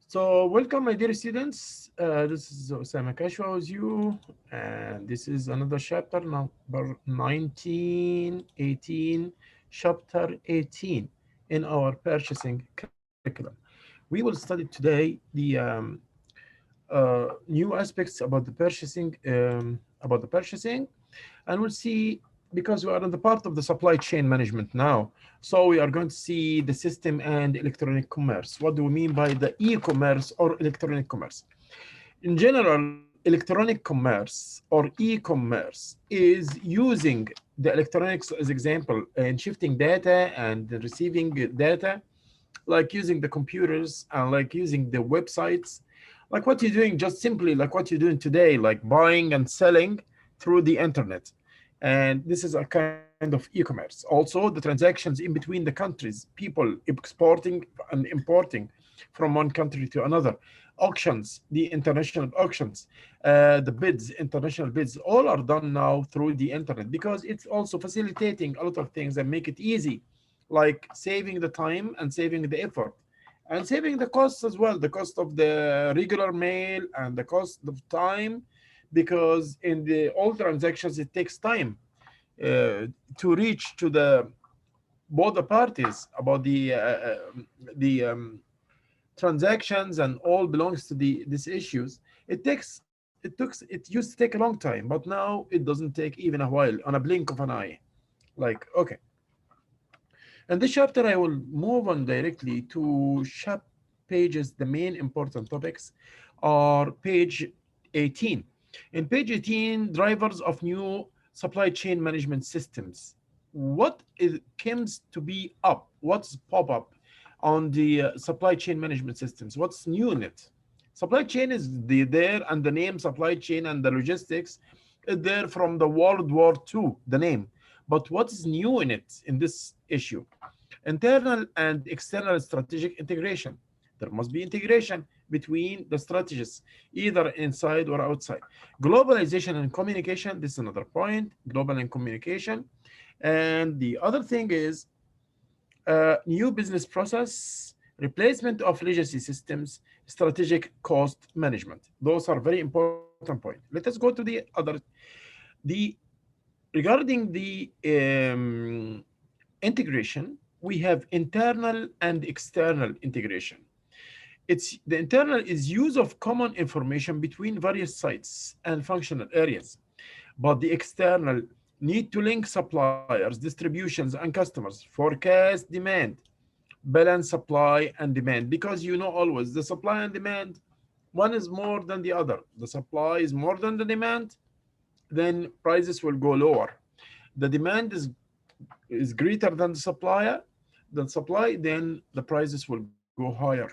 So welcome, my dear students. This is Osama Kashwa with you, and this is another chapter number 1918, chapter 18 in our purchasing curriculum. We will study today the new aspects about the purchasing, and we'll see because we are in the part of the supply chain management now. So we are going to see the system and electronic commerce. What do we mean by the e-commerce or electronic commerce? In general, electronic commerce or e-commerce is using the electronics as example and shifting data and receiving data, like using the computers and like using the websites, like what you're doing, just simply like what you're doing today, like buying and selling through the internet. And this is a kind of e-commerce. Also, the transactions in between the countries, people exporting and importing from one country to another, auctions, the international auctions, the bids, international bids, all are done now through the internet because it's also facilitating a lot of things and make it easy, like saving the time and saving the effort and saving the costs as well, the cost of the regular mail and the cost of time, because in the all transactions it takes time to reach to the both the parties about the transactions and all belongs to the these issues. It used to take a long time, but now it doesn't take even a while, on a blink of an eye. Like, okay. In this chapter, I will move on directly to chap pages. The main important topics are page 18. In page 18, drivers of new supply chain management systems. What is comes to be up? What's pop up on the supply chain management systems? What's new in it? Supply chain is there, and the name supply chain and the logistics is there from the World War II, the name. But what is new in it in this issue? Internal and external strategic integration. There must be integration between the strategies, either inside or outside. Globalization and communication, this is another point, global and communication. And the other thing is new business process, replacement of legacy systems, strategic cost management. Those are very important points. Let us go to the other. The regarding the integration, we have internal and external integration. It's the internal is use of common information between various sites and functional areas, but the external need to link suppliers, distributions, and customers, forecast demand, balance supply and demand, because you know always the supply and demand, one is more than the other. The supply is more than the demand, then prices will go lower. The demand is greater than the supply, then the prices will go higher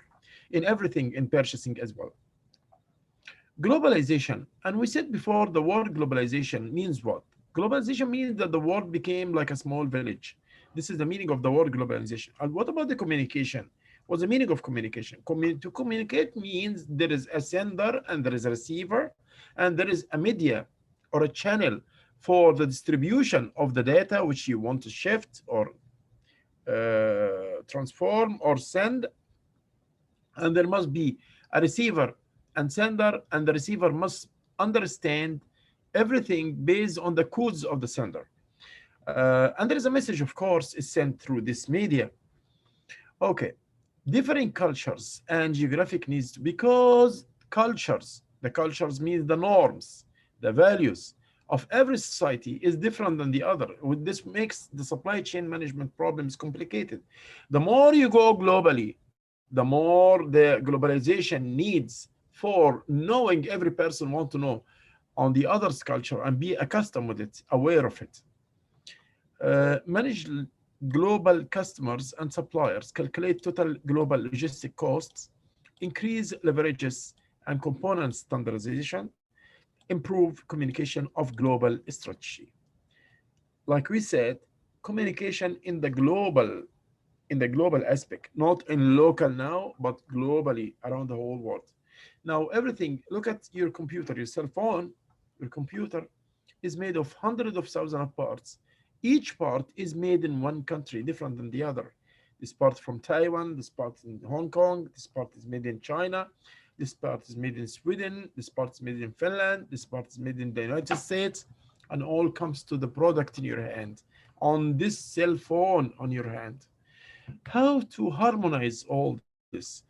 in everything in purchasing as well. Globalization, and we said before, the word globalization means what? Globalization means that the world became like a small village. This is the meaning of the word globalization. And what about the communication? What's the meaning of communication? To communicate means there is a sender and there is a receiver and there is a media or a channel for the distribution of the data which you want to shift or transform or send. And there must be a receiver and sender, and the receiver must understand everything based on the codes of the sender. And there is a message, of course, is sent through this media. Okay, differing cultures and geographic needs, because the cultures means the norms, the values of every society is different than the other. This makes the supply chain management problems complicated. The more you go globally, the more the globalization needs for knowing every person want to know on the other's culture and be accustomed with it, aware of it. Manage global customers and suppliers, calculate total global logistic costs, increase leverages and component standardization, improve communication of global strategy. Like we said, communication in the global aspect, not in local now, but globally around the whole world. Now, everything, look at your computer, your cell phone, your computer is made of hundreds of thousands of parts. Each part is made in one country, different than the other. This part from Taiwan, this part in Hong Kong, this part is made in China, this part is made in Sweden, this part is made in Finland, this part is made in the United States, and all comes to the product in your hand, on this cell phone on your hand. How to harmonize all this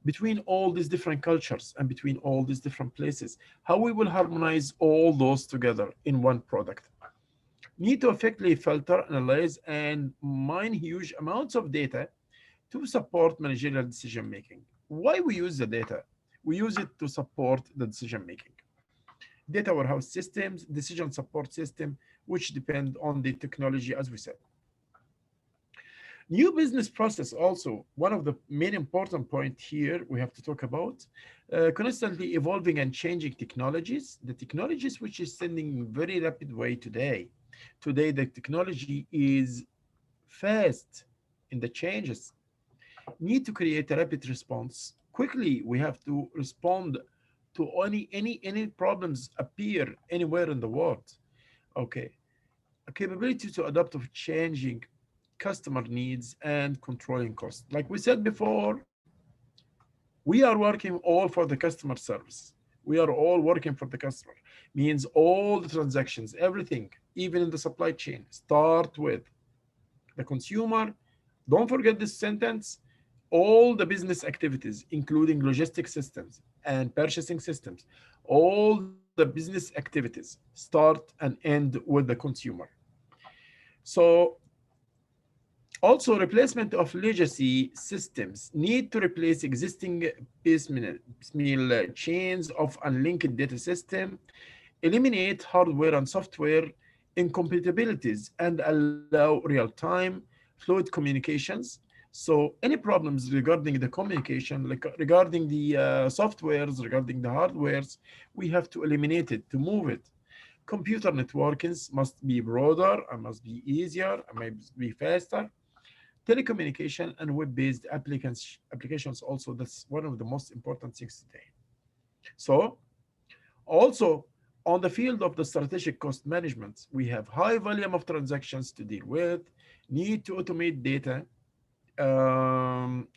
between all these different cultures and between all these different places? How we will harmonize all those together in one product? Need to effectively filter, analyze, and mine huge amounts of data to support managerial decision making. Why we use the data? We use it to support the decision making. Data warehouse systems, decision support system, which depend on the technology, as we said. New business process also, one of the main important point here we have to talk about, constantly evolving and changing technologies, the technologies which is sending in very rapid way today. Today, the technology is fast in the changes. Need to create a rapid response. Quickly, we have to respond to any problems appear anywhere in the world. Okay, a capability to adapt to changing customer needs and controlling costs. Like we said before, we are working all for the customer service. We are all working for the customer. Means all the transactions, everything, even in the supply chain, start with the consumer. Don't forget this sentence. All the business activities, including logistic systems and purchasing systems, all the business activities start and end with the consumer. So also, replacement of legacy systems need to replace existing piecemeal chains of unlinked data system, eliminate hardware and software incompatibilities, and allow real-time fluid communications. So any problems regarding the communication, like regarding the softwares, regarding the hardwares, we have to eliminate it, to move it. Computer networkings must be broader and must be easier and must be faster. Telecommunication and web-based applications also, that's one of the most important things today. So also on the field of the strategic cost management, we have high volume of transactions to deal with, need to automate data,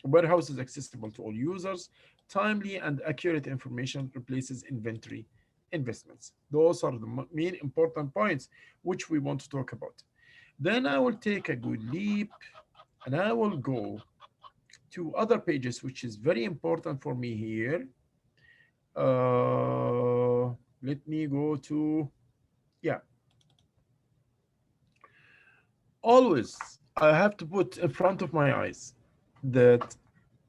warehouses accessible to all users, timely and accurate information replaces inventory investments. Those are the main important points which we want to talk about. Then I will take a good leap and I will go to other pages, which is very important for me here. Let me go to, yeah. Always, I have to put in front of my eyes that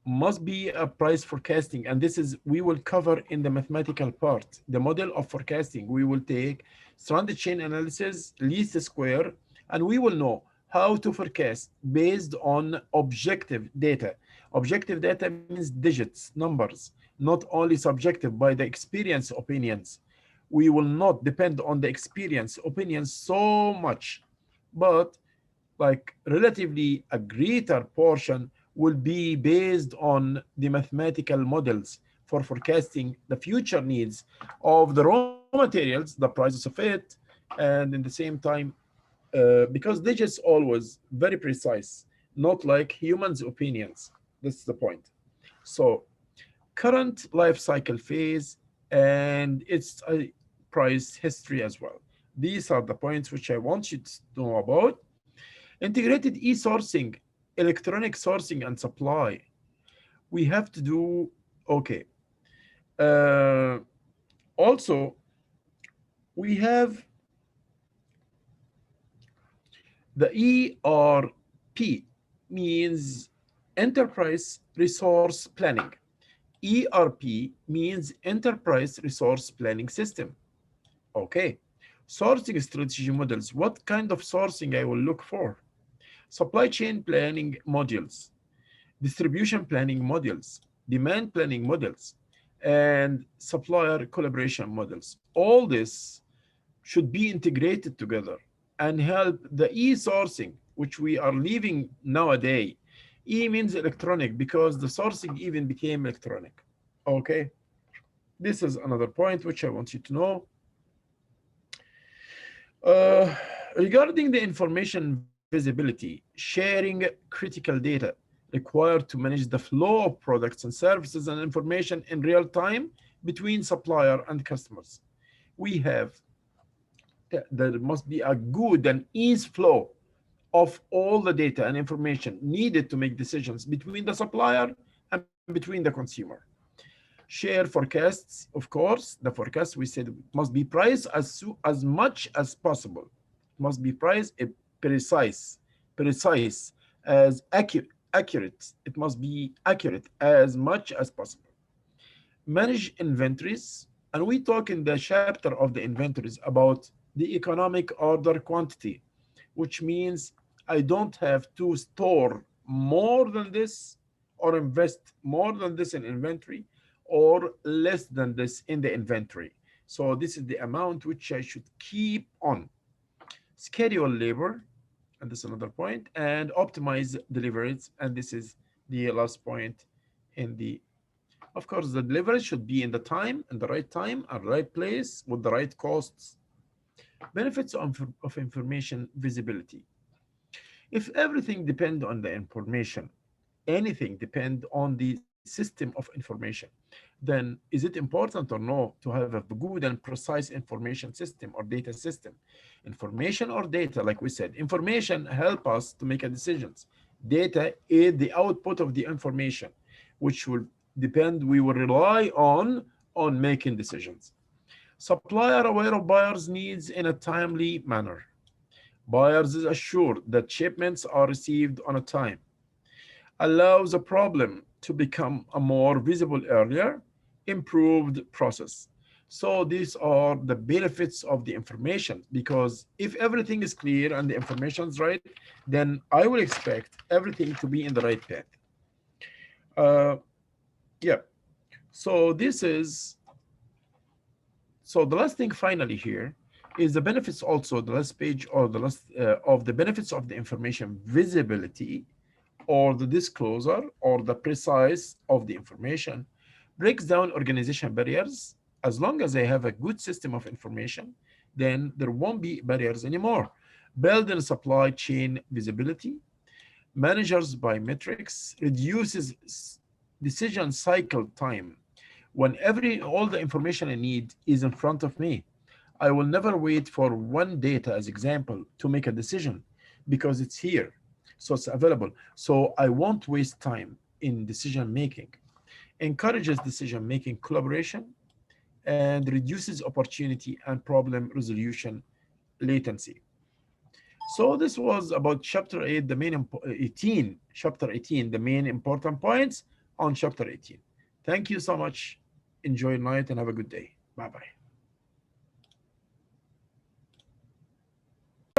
must be a price forecasting, and this is we will cover in the mathematical part. The model of forecasting, we will take stranded chain analysis, least square, and we will know how to forecast based on objective data. Objective data means digits, numbers, not only subjective by the experience opinions. We will not depend on the experience opinions so much, but like relatively a greater portion will be based on the mathematical models for forecasting the future needs of the raw materials, the prices of it, and in the same time, because digits always very precise, not like humans' opinions. That's the point. So current life cycle phase and its price history as well. These are the points which I want you to know about. Integrated e-sourcing, electronic sourcing and supply. We have to do, okay. Uh, Also, we have the ERP, means enterprise resource planning. ERP means enterprise resource planning system. Okay. Sourcing strategy models. What kind of sourcing I will look for? Supply chain planning modules, distribution planning models, demand planning models, and supplier collaboration models. All this should be integrated together and help the e-sourcing, which we are leaving nowadays. E means electronic because the sourcing even became electronic. Okay, this is another point which I want you to know. Regarding the information visibility, sharing critical data, required to manage the flow of products and services and information in real time between supplier and customers. We have There must be a good and easy flow of all the data and information needed to make decisions between the supplier and between the consumer. Share forecasts, of course, the forecast we said must be priced as much as possible. It must be priced precise, as accurate. It must be accurate as much as possible. Manage inventories, and we talk in the chapter of the inventories about the economic order quantity, which means I don't have to store more than this or invest more than this in inventory or less than this in the inventory. So this is the amount which I should keep on. Schedule labor, and this is another point, and optimize deliveries, and this is the last point in the, of course, the delivery should be in the time, in the right time, and right place with the right costs. Benefits of information visibility. If everything depends on the information, anything depend on the system of information, then is it important or no to have a good and precise information system or data system? Information or data, like we said, information help us to make a decisions. Data is the output of the information, which will depend, we will rely on making decisions. Supplier aware of buyers' needs in a timely manner. Buyers is assured that shipments are received on a time. Allows a problem to become a more visible earlier, improved process. So these are the benefits of the information, because if everything is clear and the information is right, then I will expect everything to be in the right path. Uh, yeah. So this is, so the last thing finally here is the benefits, also the last page or the last of the benefits of the information visibility or the disclosure or the precise of the information breaks down organization barriers. As long as I have a good system of information, then there won't be barriers anymore. Building supply chain visibility, managers by metrics, reduces decision cycle time. When all the information I need is in front of me, I will never wait for one data as example to make a decision, because it's here. So it's available. So I won't waste time in decision making. Encourages decision making collaboration and reduces opportunity and problem resolution latency. So this was about chapter 8, the main 18, chapter 18, the main important points on chapter 18. Thank you so much. Enjoy your night and have a good day. Bye-bye.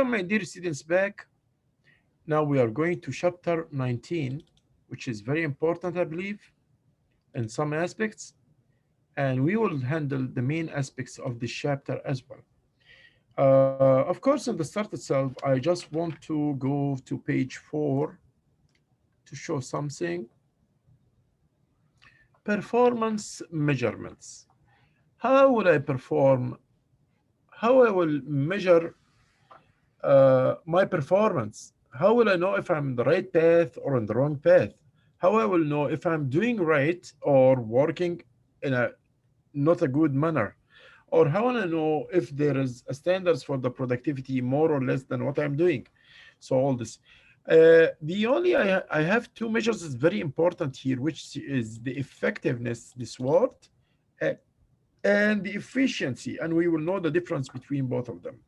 My dear students, back. Now we are going to chapter 19, which is very important, I believe, in some aspects, and we will handle the main aspects of this chapter as well. Of course, in the start itself, I just want to go to page 4 to show something. Performance measurements. How will I perform? How I will measure my performance? How will I know if I'm in the right path or in the wrong path? How I will know if I'm doing right or working in a not a good manner? Or how will I know if there is a standards for the productivity more or less than what I'm doing? So all this. The only I have two measures is very important here, which is the effectiveness, this word, uh, and the efficiency, and we will know the difference between both of them.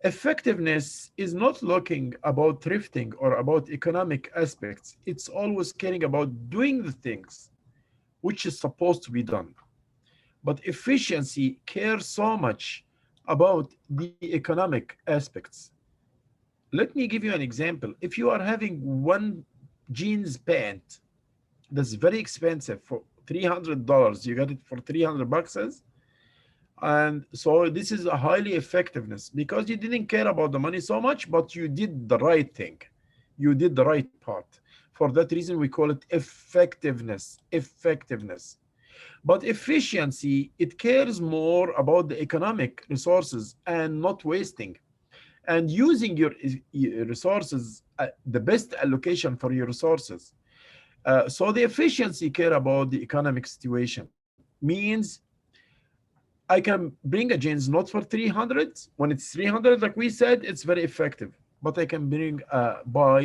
Effectiveness is not looking about thrifting or about economic aspects. It's always caring about doing the things which is supposed to be done. But efficiency cares so much about the economic aspects. Let me give you an example. If you are having one jeans pant that's very expensive for $300, you got it for 300 bucks, and so this is a highly effectiveness because you didn't care about the money so much, but you did the right thing. You did the right part. For that reason, we call it effectiveness. Effectiveness. But efficiency, it cares more about the economic resources and not wasting. and using your resources, the best allocation for your resources. So the efficiency care about the economic situation means I can bring a jeans not for 300. When it's 300, like we said, it's very effective. But I can buy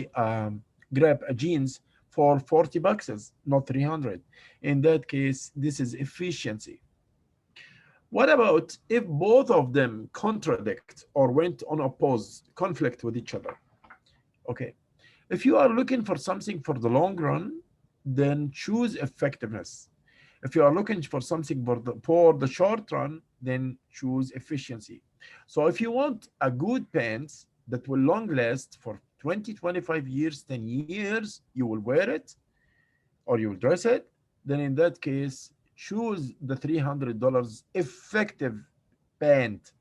grab a jeans for 40 bucks, not 300. In that case, this is efficiency. What about if both of them contradict or went on oppose conflict with each other? Okay. If you are looking for something for the long run, then choose effectiveness. If you are looking for something for the short run, then choose efficiency. So if you want a good pants that will long last for 20, 25 years, 10 years, you will wear it or you will dress it, then in that case, choose the $300 effective pant.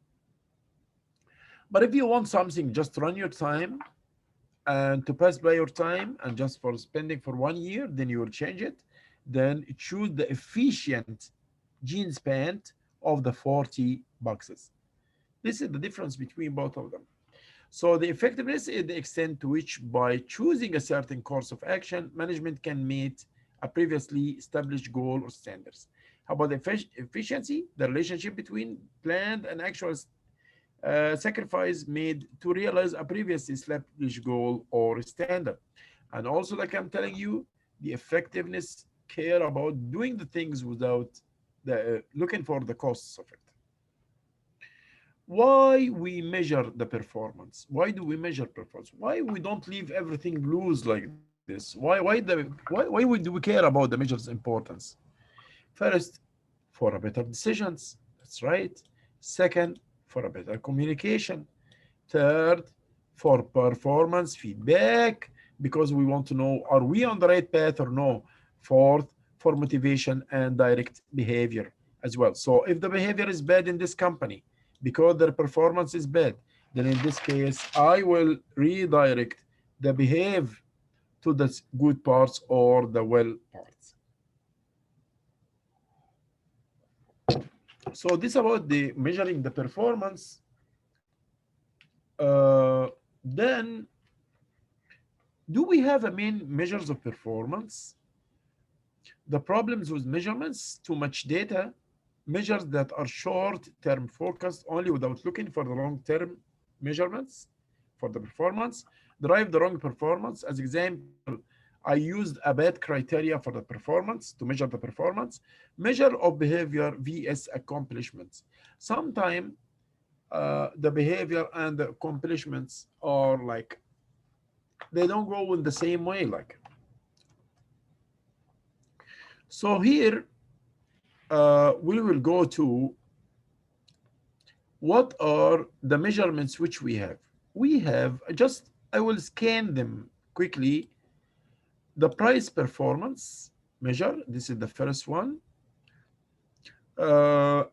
But if you want something just run your time and to pass by your time and just for spending for 1 year, then you will change it. Then choose the efficient jeans pant of the 40 boxes. This is the difference between both of them. So the effectiveness is the extent to which by choosing a certain course of action, management can meet a previously established goal or standards. How about the efficiency? The relationship between planned and actual sacrifice made to realize a previously established goal or standard. And also, like I'm telling you, the effectiveness care about doing the things without looking for the costs of it. Why we measure the performance? Why do we measure performance? Why we don't leave everything loose like this? Why do we care about the measures importance? First, for a better decisions. That's right. Second, for a better communication. Third, for performance feedback, because we want to know are we on the right path or no. Fourth, for motivation and direct behavior as well. So if the behavior is bad in this company because their performance is bad, then in this case, I will redirect the behave to the good parts or the well parts. So this about the measuring the performance. Then do we have a main measures of performance? The problems with measurements, too much data, measures that are short-term focused only without looking for the long-term measurements for the performance, drive the wrong performance. As example, I used a bad criteria for the performance to measure the performance. Measure of behavior vs accomplishments. Sometimes the behavior and the accomplishments are like they don't go in the same way. Like so here we will go to what are the measurements which we have. We have just I will scan them quickly. The price performance measure. This is the first one. Uh,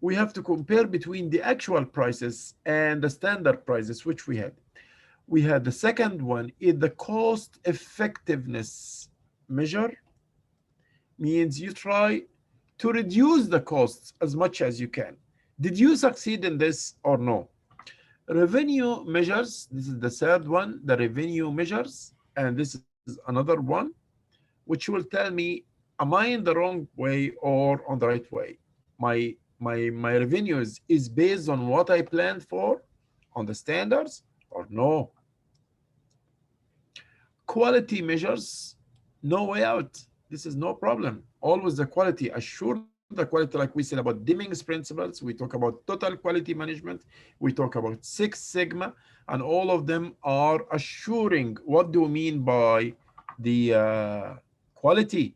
we have to compare between the actual prices and the standard prices which we had. We had the second one is the cost effectiveness measure, means you try to reduce the costs as much as you can. Did you succeed in this or no? Revenue measures, this is the third one, the revenue measures, and this is another one, which will tell me, am I in the wrong way or on the right way? My revenues is based on what I planned for, on the standards, or no? Quality measures, no way out. This is no problem. Always the quality, assure the quality, like we said about Deming's principles. We talk about total quality management. We talk about Six Sigma, and all of them are assuring what do we mean by the quality,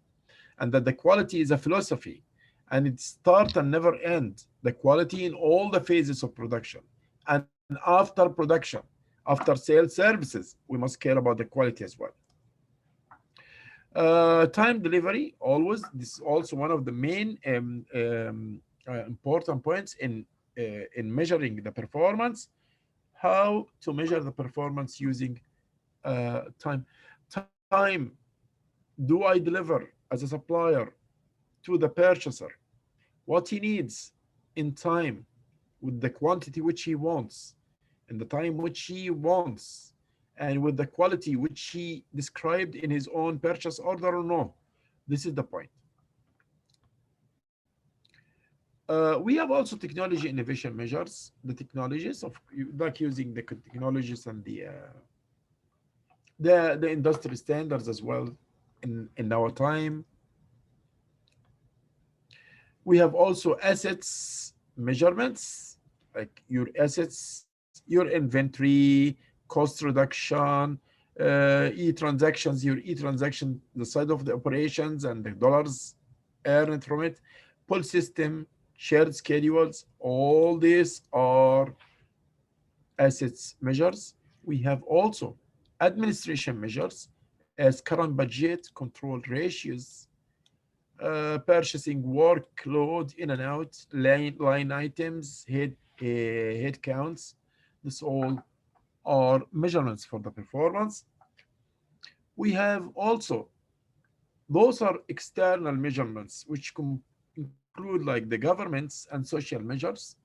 and that the quality is a philosophy and it start and never end. The quality in all the phases of production and after production, after sales services, we must care about the quality as well. Time delivery, always. This is also one of the main important points in measuring the performance. How to measure the performance using time. Time. Do I deliver as a supplier to the purchaser what he needs in time with the quantity which he wants? in the time which he wants and with the quality which he described in his own purchase order or no. This is the point. We have also technology innovation measures, the technologies of like using the technologies and the industry standards as well in our time. We have also assets measurements, like your assets, your inventory, cost reduction, e-transaction, the side of the operations and the dollars earned from it, pull system, shared schedules, all these are assets measures. We have also administration measures as current budget, control ratios, purchasing workload in and out, line items, head counts. This all are measurements for the performance. We have also, those are external measurements which include like the governments and social measures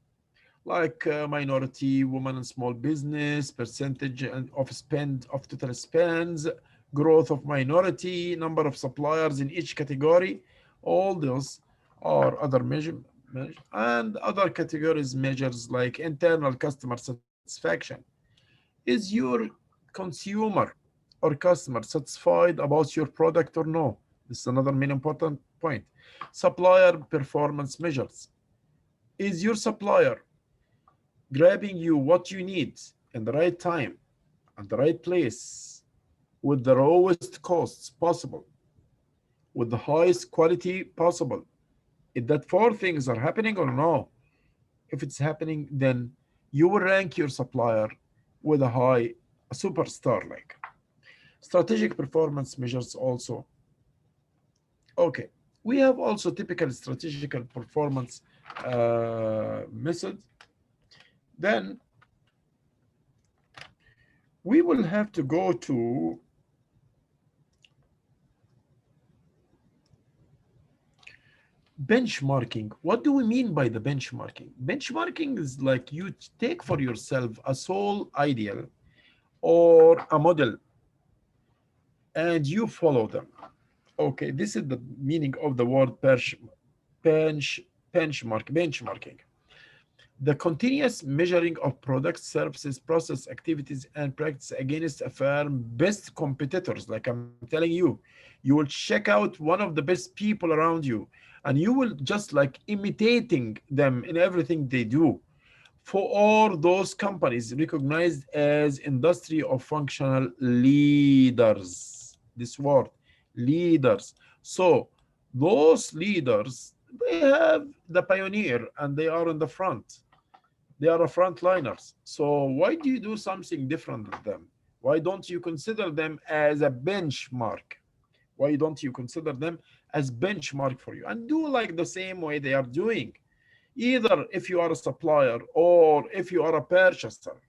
like minority, women and small business, percentage of spend of total spends, growth of minority, number of suppliers in each category. All those are other and other categories measures like internal customer satisfaction. Is your consumer or customer satisfied about your product or no? This is another main important point. Supplier performance measures. Is your supplier grabbing you what you need in the right time and the right place with the lowest costs possible, with the highest quality possible? If that four things are happening or no, if it's happening, then you will rank your supplier with a superstar like. Strategic performance measures also. Okay, we have also typical strategical performance methods. Then we will have to go to benchmarking. What do we mean by the benchmarking? Benchmarking is like you take for yourself a sole ideal or a model and you follow them. Okay, this is the meaning of the word bench, benchmarking. The continuous measuring of products, services, process, activities, and practice against a firm best competitors. Like I'm telling you will check out one of the best people around you, and you will just like imitating them in everything they do. For all those companies recognized as industry of functional leaders. This word, leaders. So those leaders, they have the pioneer and they are in the front. They are a frontliners. So why do you do something different with them? Why don't you consider them as a benchmark? Why don't you consider them as benchmark for you and do like the same way they are doing? Either if you are a supplier or if you are a purchaser,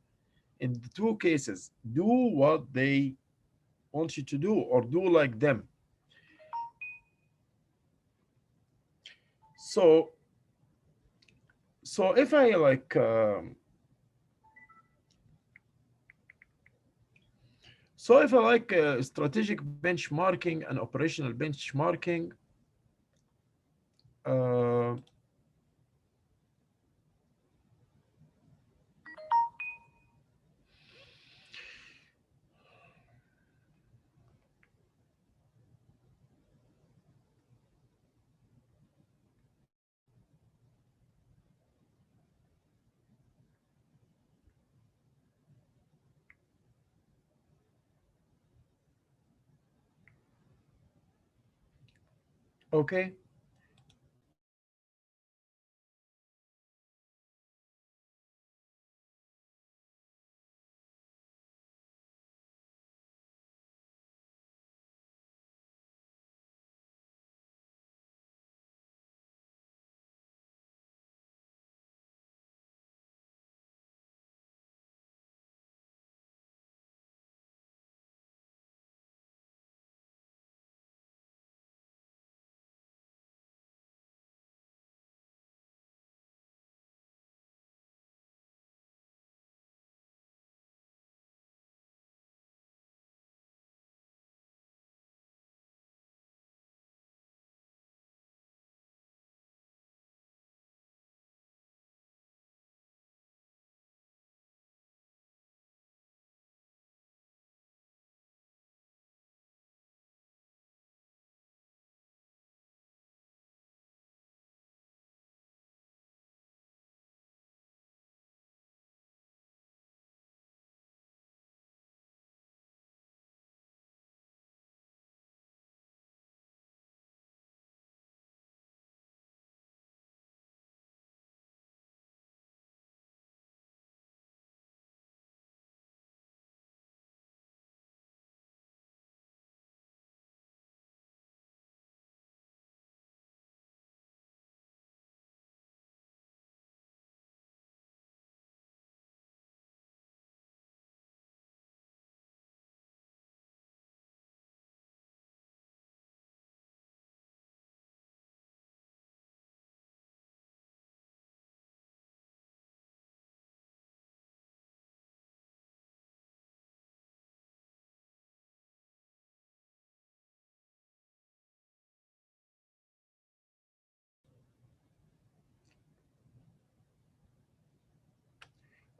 in the two cases, do what they want you to do or do like them. So, so if I like, so if I like strategic benchmarking and operational benchmarking, uh, okay.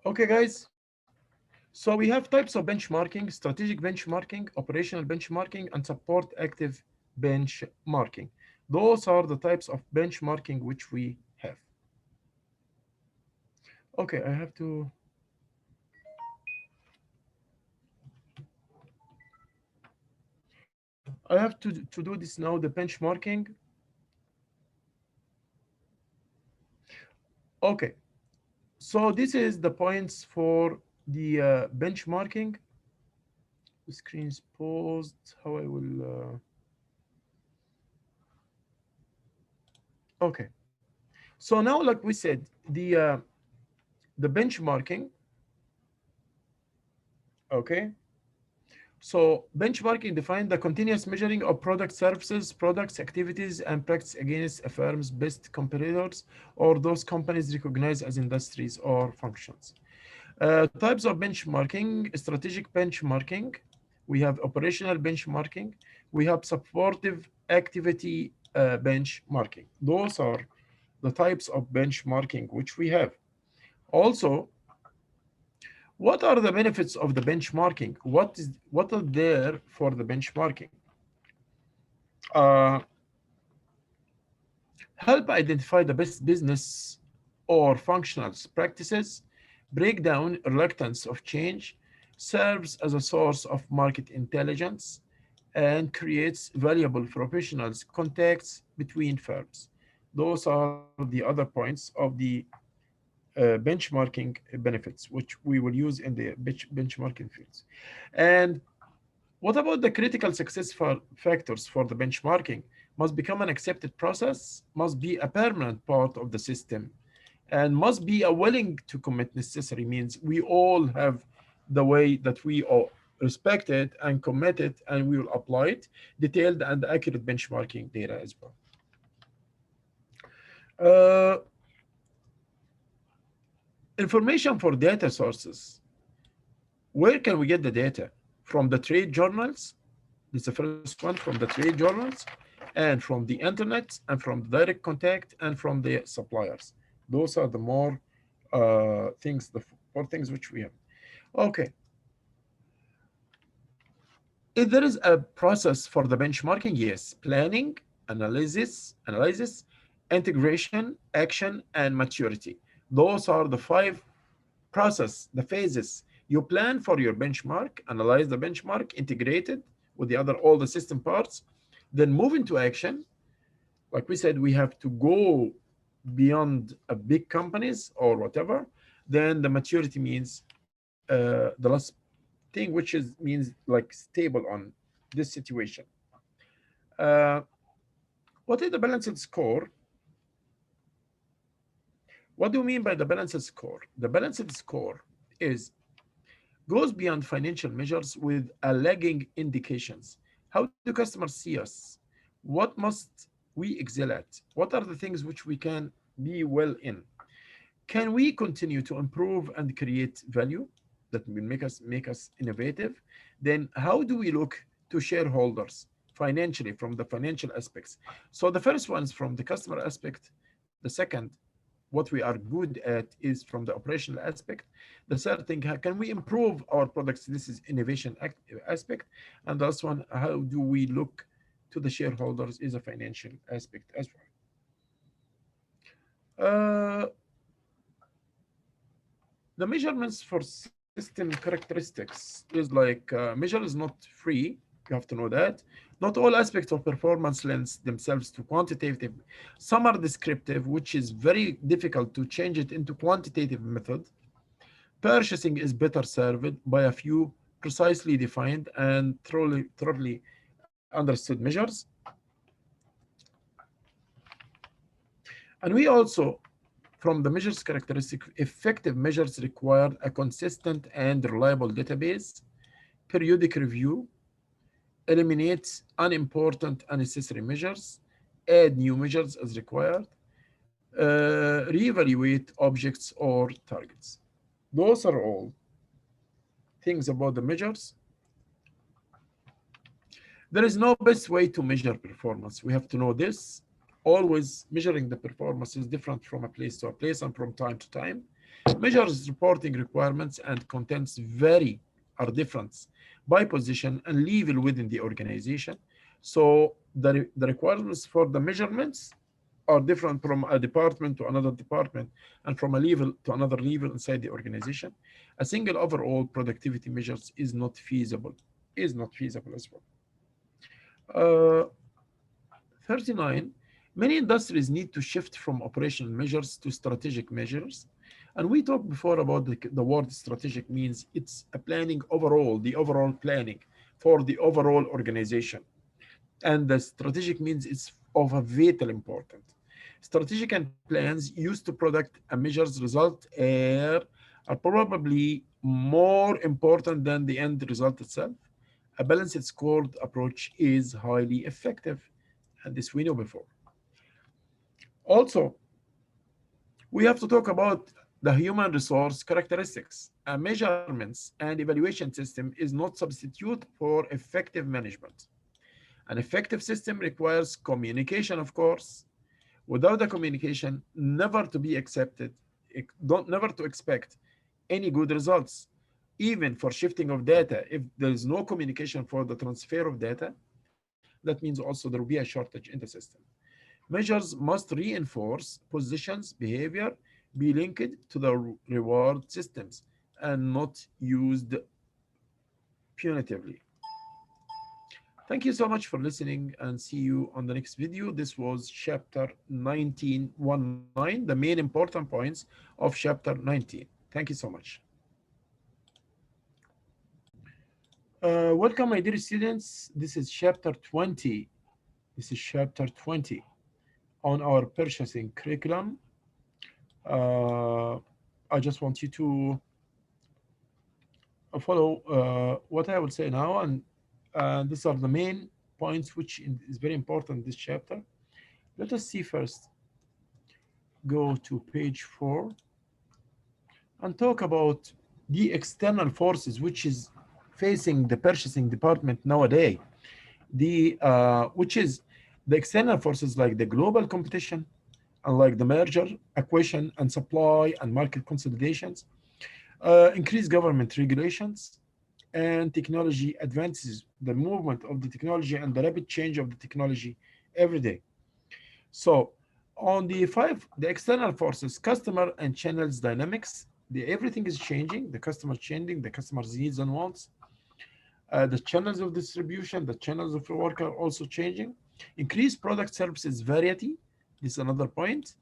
Okay, guys. So we have types of benchmarking: strategic benchmarking, operational benchmarking, and support active benchmarking. Those are the types of benchmarking which we have. Okay, I have to do this now, the benchmarking. Okay, so this is the points for the benchmarking. The screen is paused. How I will okay. So now, like we said, the benchmarking. Okay. So benchmarking defines the continuous measuring of product services, products, activities, and practice against a firm's best competitors or those companies recognized as industries or functions. Types of benchmarking: strategic benchmarking. We have operational benchmarking. We have supportive activity benchmarking. Those are the types of benchmarking which we have. Also, what are the benefits of the benchmarking? What are there for the benchmarking? Uh, Help identify the best business or functional practices, break down reluctance of change, serves as a source of market intelligence, and creates valuable professionals contacts between firms. Those are the other points of the benchmarking benefits, which we will use in the benchmarking fields. And what about the critical success factors for the benchmarking? Must become an accepted process, must be a permanent part of the system, and must be a willing to commit necessary means we all have the way that we all respect it and commit it, and we will apply it. Detailed and accurate benchmarking data as well. Uh, Information for data sources. Where can we get the data? From the trade journals. This is the first one, from the trade journals, and from the internet, and from the direct contact, and from the suppliers. Those are the more things, the four things which we have. Okay, if there is a process for the benchmarking, yes. Planning, analysis, integration, action, and maturity. Those are the five process, the phases. You plan for your benchmark, analyze the benchmark, integrate it with the other all the system parts, then move into action. Like we said, we have to go beyond a big companies or whatever. Then the maturity means the last thing, which is means like stable on this situation. Uh, what is the balanced score? What do you mean by the balanced score? The balanced score is goes beyond financial measures with a lagging indications. How do customers see us? What must we excel at? What are the things which we can be well in? Can we continue to improve and create value that will make us innovative? Then how do we look to shareholders financially from the financial aspects? So the first one is from the customer aspect. The second, what we are good at is from the operational aspect. The third thing, how can we improve our products? This is innovation aspect. And the last one, how do we look to the shareholders is a financial aspect as well. The measurements for system characteristics is like measure is not free. You have to know that. Not all aspects of performance lend themselves to quantitative. Some are descriptive, which is very difficult to change it into quantitative method. Purchasing is better served by a few precisely defined and thoroughly understood measures. And we also, from the measures characteristic, effective measures require a consistent and reliable database, periodic review, eliminate unimportant unnecessary measures, add new measures as required, reevaluate objects or targets. Those are all things about the measures. There is no best way to measure performance. We have to know this. Always measuring the performance is different from a place to a place and from time to time. Measures reporting requirements and contents vary are different by position and level within the organization. So the requirements for the measurements are different from a department to another department and from a level to another level inside the organization. A single overall productivity measures is not feasible as well. Uh, 39, many industries need to shift from operational measures to strategic measures. And we talked before about the word strategic means it's a planning overall, the overall planning for the overall organization. And the strategic means it's of a vital importance. Strategic and plans used to product a measure's result are probably more important than the end result itself. A balanced scored approach is highly effective, and this we know before. Also, we have to talk about the human resource characteristics. A measurements and evaluation system is not substitute for effective management. An effective system requires communication, of course. Without the communication, never to be accepted, don't never to expect any good results. Even for shifting of data, if there is no communication for the transfer of data, that means also there will be a shortage in the system. Measures must reinforce positions, behavior, be linked to the reward systems, and not used punitively. Thank you so much for listening and see you on the next video. This was chapter 1919, the main important points of chapter 19. Thank you so much. Welcome, my dear students. This is chapter 20. This is chapter 20 on our purchasing curriculum. I just want you to follow what I will say now, and these are the main points which is very important in this chapter. Let us see first, go to page 4 and talk about the external forces which is facing the purchasing department nowadays. Which is the external forces like the global competition, and like the merger, acquisition, and supply and market consolidations, increased government regulations, and technology advances, the movement of the technology and the rapid change of the technology every day. So on the five, the external forces, customer and channels dynamics, everything is changing, the customer changing, the customer's needs and wants, the channels of distribution, the channels of work are also changing. Increased product services variety. This is another point.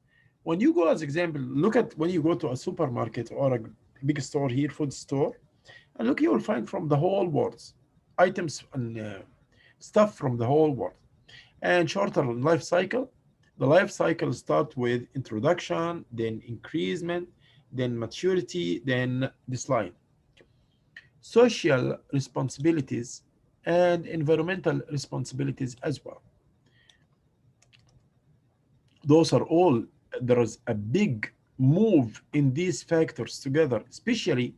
When you go, as example, look at when you go to a supermarket or a big store here, food store, and look, you will find from the whole world items and stuff from the whole world. And shorter life cycle. The life cycle starts with introduction, then increasement, then maturity, then decline. Social responsibilities and environmental responsibilities as well. Those are all, there is a big move in these factors together, especially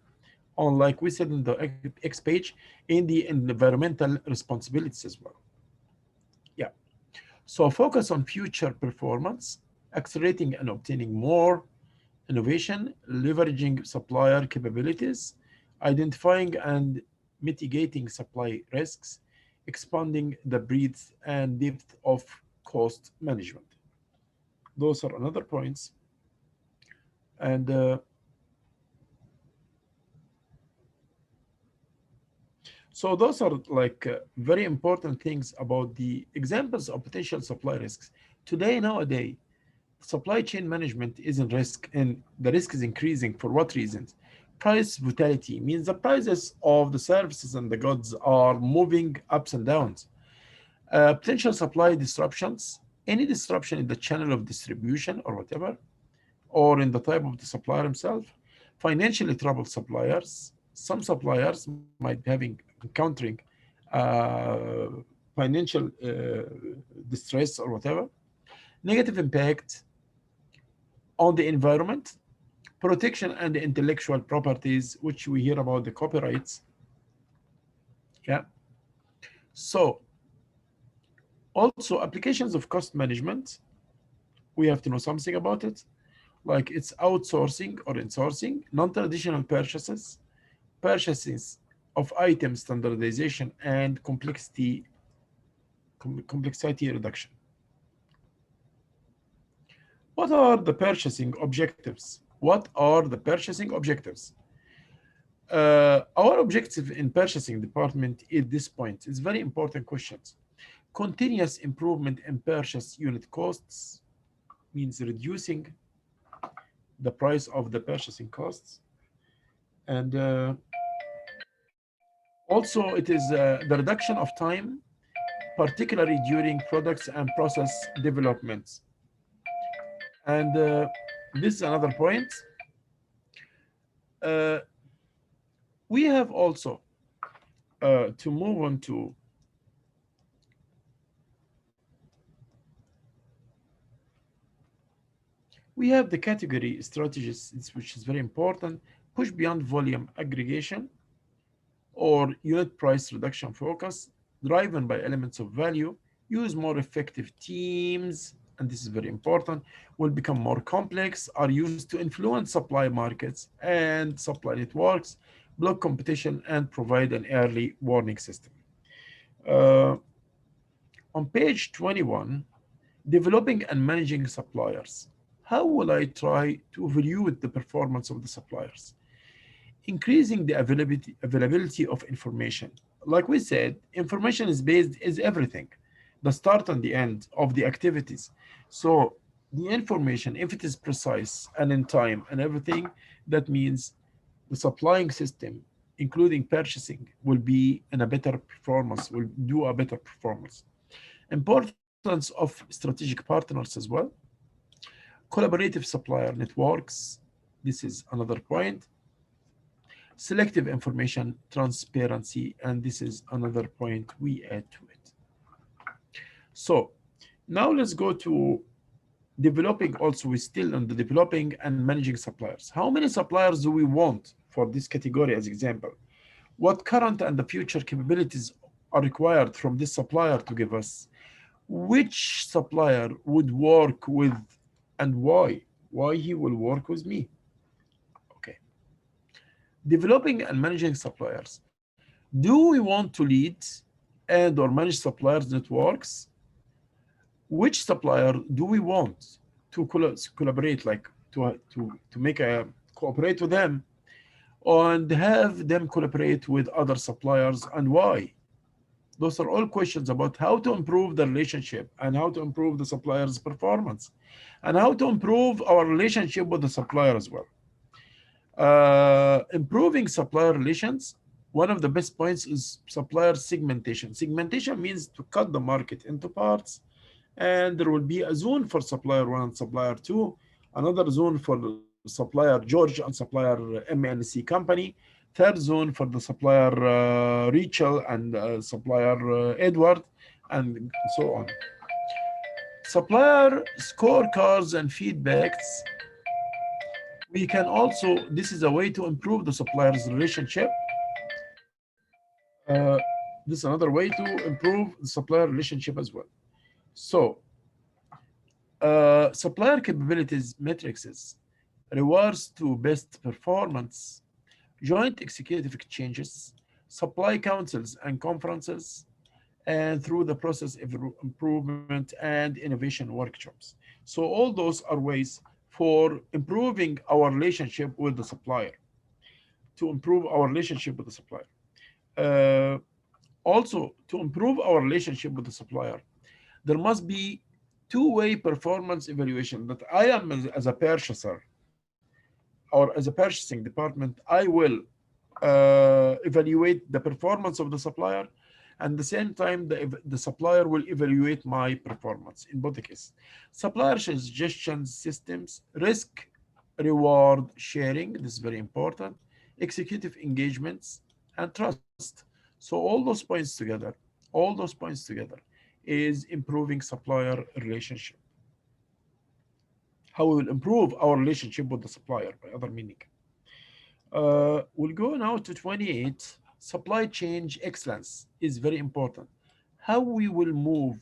on, like we said in the X page, in the environmental responsibilities as well. Yeah. So focus on future performance, accelerating and obtaining more innovation, leveraging supplier capabilities, identifying and mitigating supply risks, expanding the breadth and depth of cost management. Those are another points. And so those are like very important things about the examples of potential supply risks. Today, nowadays, supply chain management is in risk, and the risk is increasing. For what reasons? Price volatility means the prices of the services and the goods are moving ups and downs. Potential supply disruptions, any disruption in the channel of distribution or whatever, or in the type of the supplier himself. Financially troubled suppliers, some suppliers might be encountering uh, financial distress or whatever. Negative impact on the environment, protection and intellectual properties, which we hear about the copyrights. Yeah. So also applications of cost management, we have to know something about it. like it's outsourcing or insourcing, non-traditional purchases of item standardization, and complexity reduction. What are the purchasing objectives? What are the purchasing objectives? Our objective in purchasing department at this point is very important questions. Continuous improvement in purchase unit costs means reducing the price of the purchasing costs, and also it is the reduction of time, particularly during products and process developments. And this is another point. Uh, we have also to move on to, we have the category strategies, which is very important. Push beyond volume aggregation or unit price reduction focus, driven by elements of value, use more effective teams, and this is very important, will become more complex, are used to influence supply markets and supply networks, block competition, and provide an early warning system. Uh, on page 21, developing and managing suppliers. How will I try to evaluate the performance of the suppliers? Increasing the availability of information. Like we said, information is everything, the start and the end of the activities. So the information, if it is precise and in time and everything, that means the supplying system, including purchasing, will be in a better performance, will do a better performance. Importance of strategic partners as well. Collaborative supplier networks. This is another point. Selective information transparency, and this is another point we add to it. So now let's go to developing. Also, we're still on the developing and managing suppliers. How many suppliers do we want for this category as example? What current and the future capabilities are required from this supplier to give us? Which supplier would work with and why he will work with me? Okay. Developing and managing suppliers. Do we want to lead and or manage suppliers networks? Which supplier do we want to collaborate, like to make a cooperate with them and have them collaborate with other suppliers, and why? Those are all questions about how to improve the relationship and how to improve the supplier's performance and how to improve our relationship with the supplier as well. Improving supplier relations, one of the best points is supplier segmentation. Segmentation means to cut the market into parts, and there will be a zone for supplier 1 and supplier 2, another zone for the supplier George and supplier MNC company, third zone for the supplier Rachel and supplier Edward, and so on. Supplier scorecards and feedbacks. We can also, this is a way to improve the supplier's relationship. Uh, this is another way to improve the supplier relationship as well. So, supplier capabilities matrices, rewards to best performance, joint executive exchanges, supply councils and conferences, and through the process of improvement and innovation workshops. So all those are ways for improving our relationship with the supplier, to improve our relationship with the supplier. Uh, Also, to improve our relationship with the supplier, there must be two-way performance evaluation that I am as a purchaser or as a purchasing department, I will evaluate the performance of the supplier, and the same time the supplier will evaluate my performance in both the cases. Supplier suggestion systems, risk reward sharing, this is very important, executive engagements, and trust. So all those points together is improving supplier relationship. How we will improve our relationship with the supplier, by other meaning. We'll go now to 28. Supply chain excellence is very important. How we will move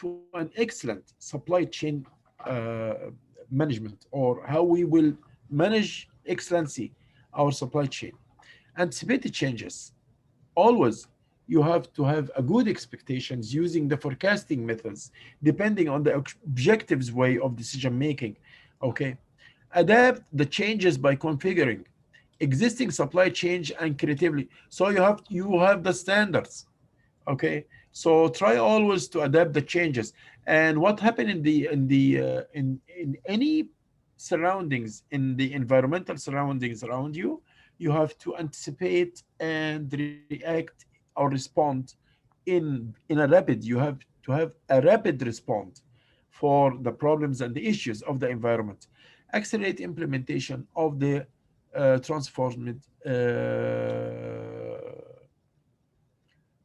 to an excellent supply chain uh, management, or how we will manage excellency our supply chain. Anticipate changes. Always, you have to have a good expectations using the forecasting methods, depending on the objectives way of decision making. Okay, adapt the changes by configuring existing supply chain and creatively. So you have the standards. Okay, so try always to adapt the changes. And what happened in any surroundings, in the environmental surroundings around you, you have to anticipate and react or respond in a rapid. You have to have a rapid response for the problems and the issues of the environment. Accelerate implementation of the transformed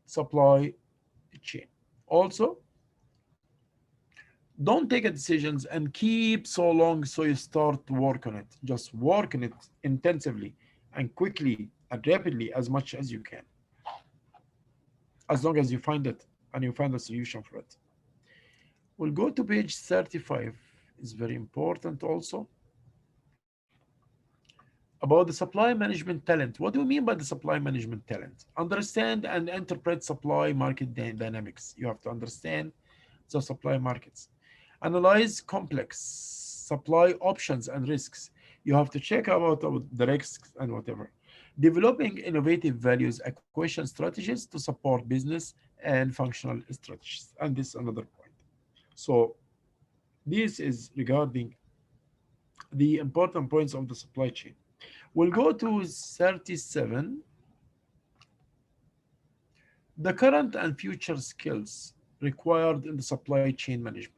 supply chain. Also, don't take a decisions and keep so long, so you start to work on it. Just work on it intensively and quickly and rapidly as much as you can, as long as you find it and you find a solution for it. We'll go to page 35. It's very important also about the supply management talent. What do we mean by the supply management talent? Understand and interpret supply market dynamics. You have to understand the supply markets. Analyze complex supply options and risks. You have to check about the risks and whatever. Developing innovative values, equation strategies to support business and functional strategies. And this is another point. So this is regarding the important points of the supply chain. We'll go to 37. The current and future skills required in the supply chain management.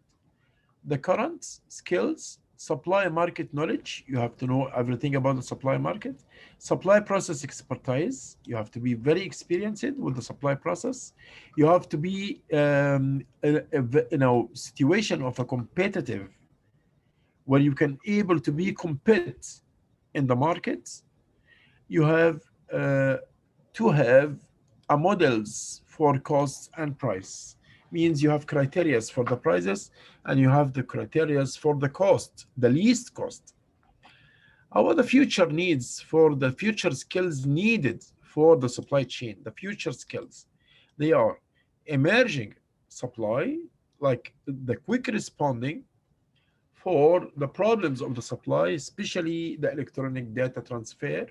The current skills: supply market knowledge. You have to know everything about the supply market. Supply process expertise. You have to be very experienced with the supply process. You have to be in a situation of a competitive, where you can able to be compete in the market. You have uh, to have a models for costs and price. Means you have criterias for the prices, and you have the criterias for the cost, the least cost. Our the future needs for the future skills needed for the supply chain, the future skills. They are emerging supply, like the quick responding for the problems of the supply, especially the electronic data transfer.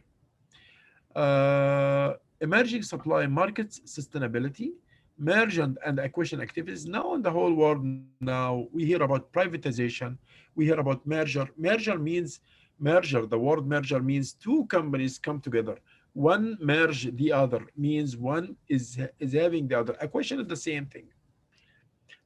uh, Emerging supply markets sustainability, merchant and acquisition activities. Now in the whole world now, we hear about privatization, we hear about merger. Merger means merger. The word merger means two companies come together. One merge the other, means one is having the other. Acquisition is the same thing.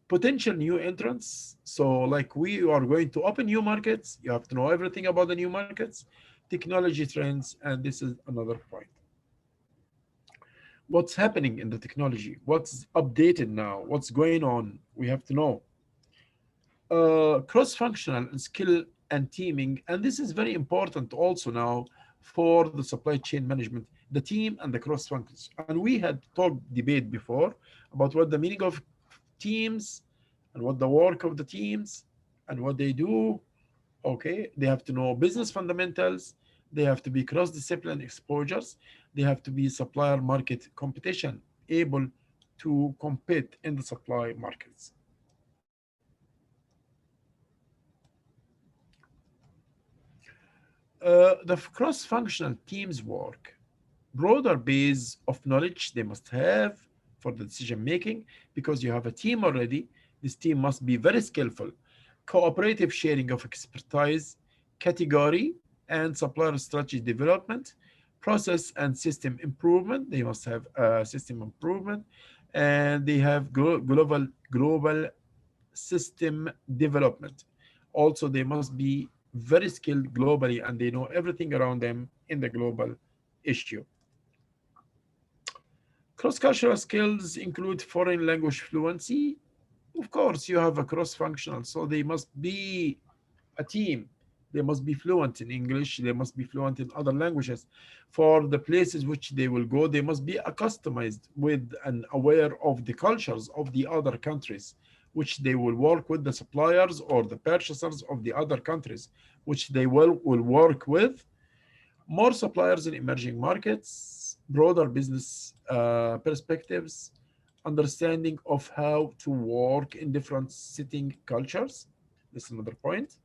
Potential new entrants. So like we are going to open new markets, you have to know everything about the new markets, technology trends, and this is another point. What's happening in the technology, what's updated now, what's going on, we have to know. Cross-functional skill and teaming, and this is very important also now for the supply chain management, the team and the cross-functions. And we had talked debate before about what the meaning of teams and what the work of the teams and what they do. Okay, they have to know business fundamentals, they have to be cross-discipline exposures, they have to be supplier market competition, able to compete in the supply markets. The cross-functional teams work, broader base of knowledge they must have for the decision making, because you have a team already. This team must be very skillful. Cooperative sharing of expertise, category and supplier strategy development, process and system improvement. They must have system improvement, and they have global system development. Also, they must be very skilled globally, and they know everything around them in the global issue. Cross-cultural skills include foreign language fluency. Of course, you have a cross-functional, so they must be a team. They must be fluent in English. They must be fluent in other languages. For the places which they will go, they must be accustomed with and aware of the cultures of the other countries which they will work with the suppliers or the purchasers of the other countries, which they will work with, more suppliers in emerging markets, broader business perspectives, understanding of how to work in different sitting cultures. This is another point.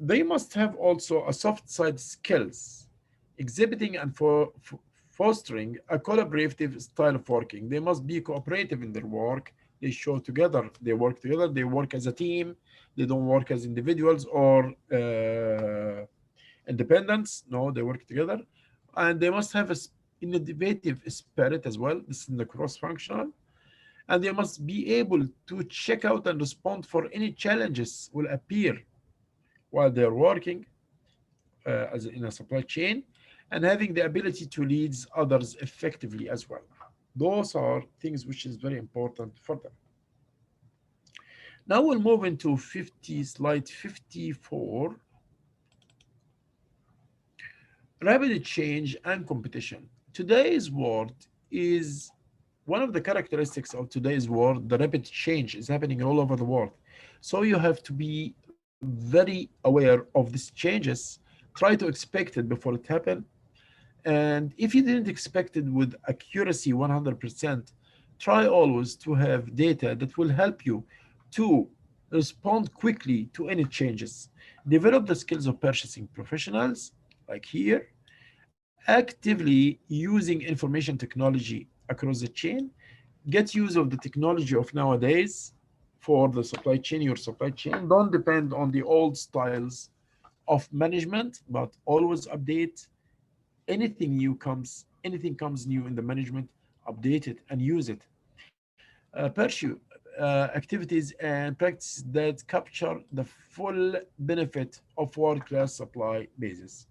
They must have also a soft side skills, exhibiting and fostering a collaborative style of working. They must be cooperative in their work. They show together, they work together, they work as a team. They don't work as individuals or independents. No, they work together. And they must have a innovative spirit as well. This is in the cross-functional. And they must be able to check out and respond for any challenges will appear while they're working as in a supply chain, and having the ability to lead others effectively as well. Those are things which is very important for them. Now we'll move into slide 54, rapid change and competition. Today's world is one of the characteristics of today's world. The rapid change is happening all over the world. So you have to be very aware of these changes. Try to expect it before it happens. And if you didn't expect it with accuracy 100%, try always to have data that will help you to respond quickly to any changes. Develop the skills of purchasing professionals, like here, actively using information technology across the chain. Get use of the technology of nowadays for the supply chain, your supply chain. Don't depend on the old styles of management, but always update. Anything comes new in the management, update it and use it. Pursue activities and practices that capture the full benefit of world-class supply basis.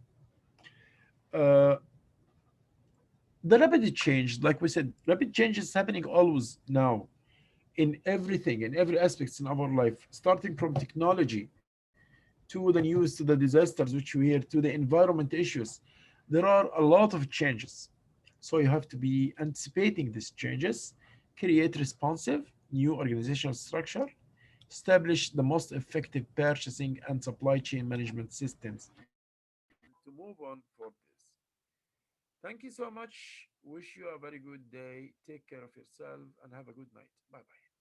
Uh, the rapid change, like we said, rapid change is happening always now in everything, in every aspects in our life, starting from technology to the news, to the disasters which we hear, to the environment issues. There are a lot of changes. So you have to be anticipating these changes, create responsive new organizational structure, establish the most effective purchasing and supply chain management systems, and to move on for this. Thank you so much. Wish you a very good day. Take care of yourself and have a good night. Bye bye.